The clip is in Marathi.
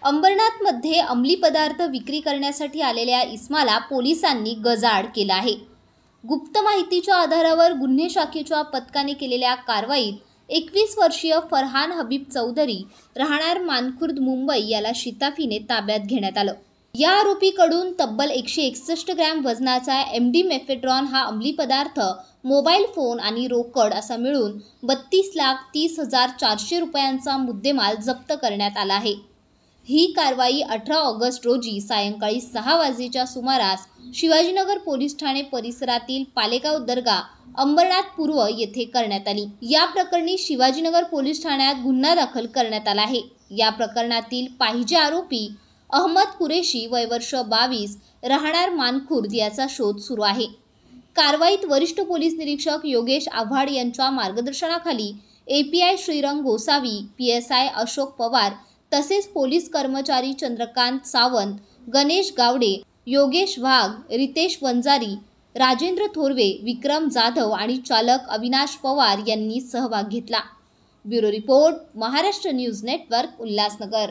अंबरनाथमध्ये अंमली पदार्थ विक्री करण्यासाठी आलेल्या इसमाला पोलिसांनी गजाआड केला आहे। गुप्त माहितीच्या आधारावर गुन्हे शाखेच्या पथकाने केलेल्या कारवाईत 21 वर्षीय फरहान हबीब चौधरी राहणार मानखुर्द मुंबई याला शिताफीने ताब्यात घेण्यात आलं। या आरोपीकडून तब्बल 161 ग्रॅम वजनाचा MD मेफेड्रॉन हा अंमली पदार्थ, मोबाईल फोन आणि रोकड असा मिळून 32,30,400 रुपयांचा मुद्देमाल जप्त करण्यात आला आहे। ही कारवाई 18 ऑगस्ट रोजी सायंकाळी 6 वाजेच्या सुमारास शिवाजीनगर पोलीस ठाणे परिसरातील पालेगाव दर्गा अंबरनाथ पूर्व येथे करण्यात आली। या प्रकरणी शिवाजीनगर पोलीस ठाण्यात गुन्हा दाखल करण्यात आला आहे। या प्रकरणातील पाहिजे आरोपी अहमद कुरेशी वय वर्ष 22 राहणार मानखुर्द याचा शोध सुरू आहे। कारवाईत वरिष्ठ पोलीस निरीक्षक योगेश आव्हाड यांच्या मार्गदर्शनाखाली API श्रीरंग गोसावी, PSI अशोक पवार तसेच पोलीस कर्मचारी चंद्रकांत सावंत, गणेश गावडे, योगेश वाघ, रितेश वंजारी, राजेंद्र थोरवे, विक्रम जाधव आणि चालक अविनाश पवार यांनी सहभाग घेतला। Bureau report, Maharashtra news network, Ulhasnagar.